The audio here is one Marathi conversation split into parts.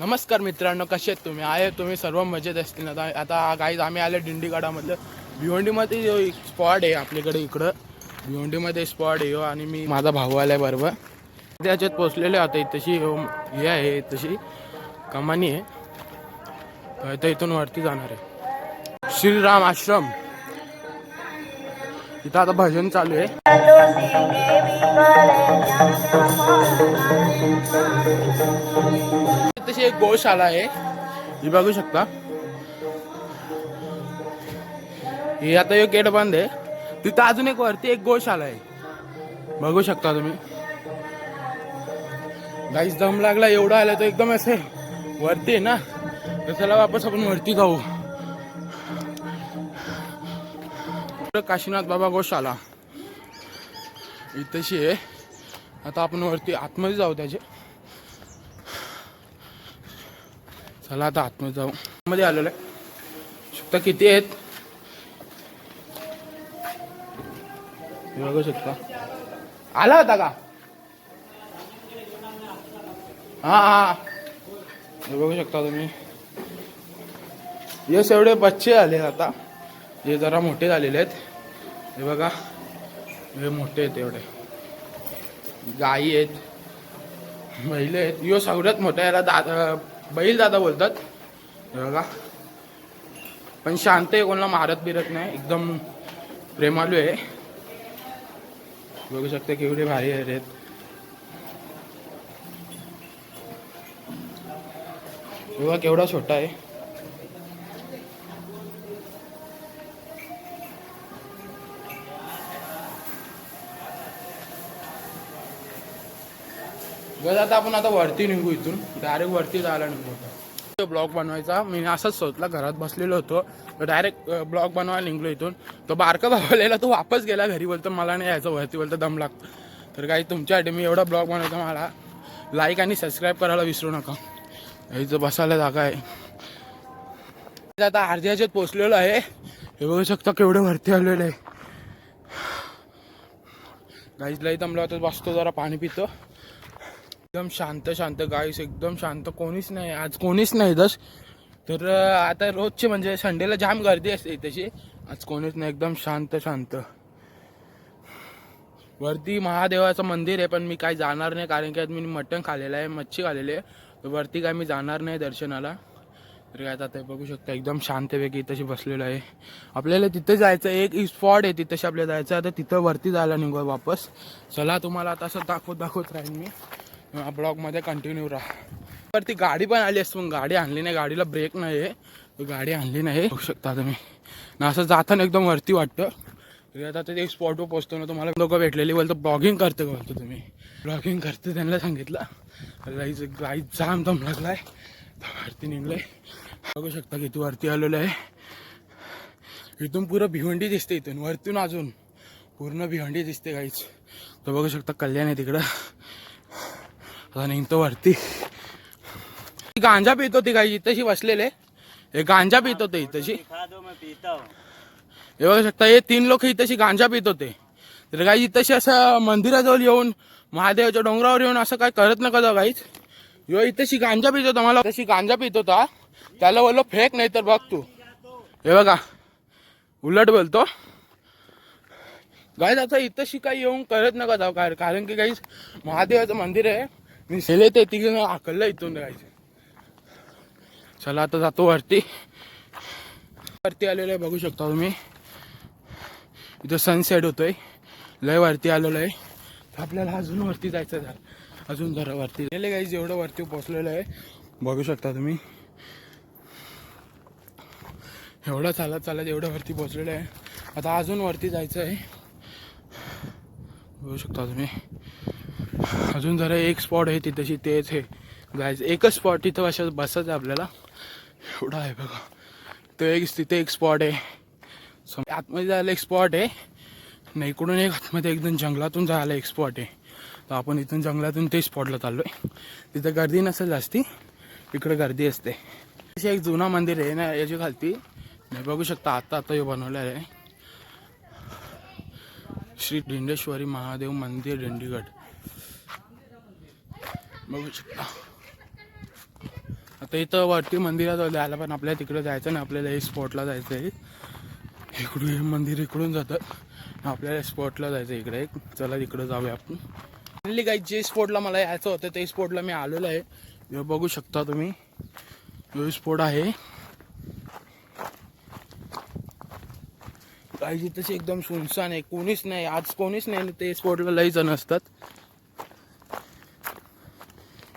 नमस्कार मित्रांनो, कसे आहेत तुम्ही? आहे तुम्ही सर्व मजेत असतील ना? आता गाईज आम्ही आले दिंडीगडामधलं भिवंडीमध्ये जो एक स्पॉट आहे आपल्याकडे इकडं भिवंडीमध्ये स्पॉट आहे आणि मी माझा भाऊ आलाय बरोबर त्याच्यात पोचलेले आता. तशी हे आहे, तशी कमानी आहे तर इथून वरती जाणार आहे श्रीराम आश्रम. इथं आता भजन चालू आहे. तशी एक गोशाळा आहे, ही बघू शकता. ही आता एक गेट बंद आहे. तिथं अजून एक वरती एक गोशाळा आहे, बघू शकता तुम्ही. गाईस दम लागला एवढा आला तर एकदम असे वरती आहे ना, तर चला वापस आपण वरती जाऊ. काशीनाथ बाबा गोशाळा इथशी आहे. आता आपण वरती आतमध्ये जाऊ त्याचे. चला आता आतमध्ये जाऊ. मध्ये आलेलं आहे, शकता किती आहेत बघू शकता. आला होता का? हा हे बघू शकता तुम्ही. यस एवढे बच्चे आले आता, हे जरा मोठे झालेले आहेत. हे बघा, हे मोठे आहेत एवढे. गाई आहेत, बैल आहेत. यो सगळ्यात मोठा, याला बैल दादा बोलतात. हे बघा, पण शांत आहे, कोणाला मारत बिरत नाही, एकदम प्रेमालू आहे. बघू शकता केवढे भारी आहेत. बघा केवढा छोटा आहे. बघा आता आपण आता वरती निघू, इथून डायरेक्ट वरती जायला निघू. ब्लॉग बनवायचा मी असंच सोचला, घरात बसलेलो होतो तर डायरेक्ट ब्लॉग बनवायला निघलो इथून. तो बारका भावलेला तो वापस गेला घरी, बोलतो मला नाही यायचं वरती, बोलतो दम लागतो. तर काही तुमच्यासाठी मी एवढा ब्लॉग बनवतो, मला लाईक आणि सबस्क्राईब करायला विसरू नका. इथं बसायला जागा आहे. आता अर्ध्या ह्याच्यात पोचलेलो आहे. हे बघू शकता केवढे वरती आलेले आहे. गाईज लई दमला होता, बसतो जरा पाणी पितो. एकदम शांत शांत गाईस, एकदम शांत. कोणीच नाही आज, कोणीच नाही दस. तर आता रोजचे म्हणजे संडेला जाम गर्दी असते तशी, आज कोणीच नाही, एकदम शांत शांत. वरती महादेवाचं मंदिर आहे, पण मी काय जाणार नाही कारण की आज मी मटण खाल्लेलं आहे, मच्छी खाल्लेली आहे. तर वरती काय मी जाणार नाही दर्शनाला. तर काय आता बघू शकता एकदम शांतपैकी तशी बसलेलं आहे. आपल्याला तिथं जायचं, एक स्पॉट आहे तिथंशी आपल्याला जायचं. आता तिथं वरती जायला निघू वापस. चला तुम्हाला आता असं दाखवत राहीन मी, ब्लॉगमध्ये कंटिन्यू राहा. वरती गाडी पण आली असते, पण गाडी आणली नाही, गाडीला ब्रेक नाही आहे, तो गाडी आणली नाही. बघू शकता तुम्ही ना, असं जाताना एकदम वरती वाटतं. आता ते एक स्पॉटवर पोहोचतो ना, तुम्हाला लोक भेटलेली बोलतो ब्लॉगिंग करतं का, बोलतो तुम्ही ब्लॉगिंग करते, त्यांना सांगितलं. गाई जाम दम लागलाय, वरती निघलंय. बघू शकता किती वरती आलेलं आहे. इथून पुरं भिवंडी दिसते, इथून वरतून अजून पूर्ण भिवंडी दिसते गाईच. तर बघू शकता कल्याण आहे तिकडं. आता निघतो वरती. गांजा पितो ती गाई इथशी बसलेले, हे गांजा पित होते इथशी. हे बघू शकता, हे 3 लोक इथशी गांजा पित होते. तर गाई इथशी असं मंदिराजवळ येऊन, महादेवाच्या डोंगरावर येऊन असं काय करत नका जाऊ गाईच. यो इथशी गांजा पित होता, मला तशी गांजा पित होता, त्याला बोललो फेक नाही तर बघ तू. हे बघा उलट बोलतो गाईज. आता इथशी काही येऊन करत नका जाऊ, कारण की गाईज महादेवाचं मंदिर आहे. मी सेले ते तिघ आकललं इथून गाईज. चला आता जातो वरती. वरती आलेलो आहे, बघू शकता तुम्ही. इथं सनसेट होतोय, लय वरती आलेलो आहे. आपल्याला अजून वरती जायचं झालं, अजून जरा वरती गेले गाईज. एवढं वरती पोचलेलं आहे, बघू शकता तुम्ही. एवढं चालत चालत एवढं वरती पोचलेलं आहे. आता अजून वरती जायचं आहे, बघू शकता तुम्ही. अजून जरा एक स्पॉट आहे तिथेशी, तेच हे गायचं एकच स्पॉट तिथं बसायचं आहे आपल्याला. एवढा आहे बघा, तिथे एक स्पॉट आहे. आतमध्ये जायला एक स्पॉट आहे, नाही इकडून एक आतमध्ये एकदम जंगलातून जायला एक स्पॉट आहे. तर आपण इथून जंगलातून ते स्पॉटला चाललो आहे. तिथं गर्दी नसेल जास्ती, इकडे गर्दी असते. अशी एक जुना मंदिर आहे ना याची खालती, नाही बघू शकता. आता हे बनवलेलं आहे श्री ढिंडेश्वरी महादेव मंदिर दिंडीगड, बघू शकता. आता इथं वरती मंदिरात जायला पण आपल्याला तिकडे जायचं ना, आपल्याला हे स्पॉटला जायचं आहे. इकडून हे मंदिर इकडून जातं, आपल्याला स्पॉटला जायचं इकडे. चला तिकडे जाऊया आपण. फायनली काही जे स्पॉटला मला यायचं होतं ते स्पॉटला मी आलेलो आहे. हे बघू शकता तुम्ही, हे स्पॉट आहे. काही तसे एकदम सुनसान आहे, कोणीच नाही आज, कोणीच नाही. ते स्पॉटला लई जण असतात.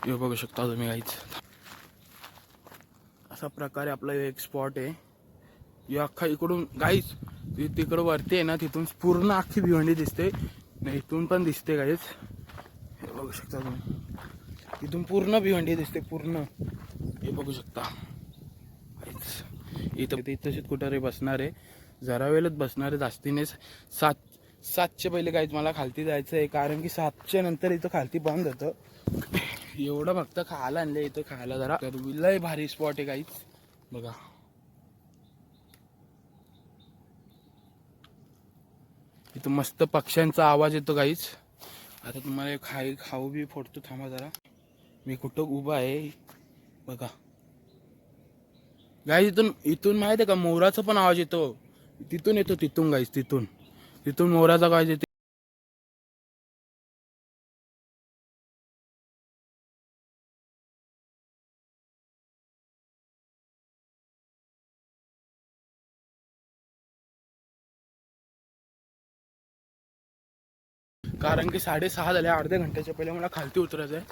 हे बघू शकता तुम्ही काहीच. अशा प्रकारे आपला एक स्पॉट आहे. हे अख्खा इकडून गाईच तिकडं वरती आहे ना, तिथून पूर्ण अख्खी भिवंडी दिसते. नाही इथून पण दिसते गाईच. हे बघू शकता तुम्ही, तिथून पूर्ण भिवंडी दिसते पूर्ण. हे बघू शकता इथं इथंच कुठं रे बसणार आहे, जरा वेळच बसणार आहे, जास्तीनेच. 7च्या पहिले काहीच मला खालती जायचं आहे, कारण की 7च्या नंतर इथं खालती बंद होतं. एवढं फक्त खायला आणलं इथं, खायला जरा लय भारी स्पॉट आहे काहीच. बघा इथं मस्त पक्ष्यांचा आवाज येतो काहीच. आता तुम्हाला खाऊ बी फोडतो, थांबा जरा. मी कुठं उभा आहे बघा गाईज. इथून माहिती आहे का, मोराचा पण आवाज येतो. तिथून येतो, तिथून गाईज, तिथून मोराचा आवाज येतो. कारण की 6:30 झाले, अर्ध्या घंट्याच्या पहिले मला खालती उतरायचं आहे.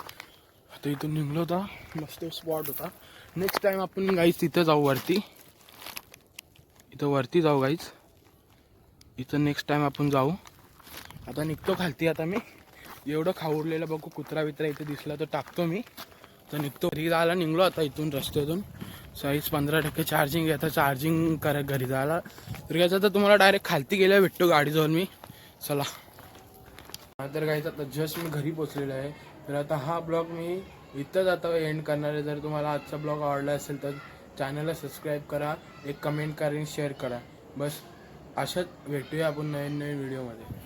आता इथून निघलो होता, मस्त स्पॉट होता. नेक्स्ट टाइम आपण गाईज तिथं जाऊ वरती, इथं वरती जाऊ गाईज. इथं नेक्स्ट टाइम आपण जाऊ. आता निघतो खालती. आता मी एवढं खाऊरलेलं बघू, कुत्रा बित्रा इथे दिसला तर टाकतो मी. तर निघतो, घरी जायला निघलो आता इथून रस्त्यातून. 15% चार्जिंग आहे, आता चार्जिंग करा घरी जायला. तर घ्यायचं तर तुम्हाला डायरेक्ट खालती गेल्या भेटतो गाडी जाऊन मी. चला तर घ्यायचं, आता जस्ट मी घरी पोचलेलो आहे. तर आता हा ब्लॉग मी इथंच आता एंड करणार आहे. जर तुम्हाला आजचा ब्लॉग आवडला असेल तर चॅनलला सबस्क्राईब करा, एक कमेंट करा आणि शेअर करा. बस अशाच भेटूया आपण नवीन व्हिडिओमध्ये.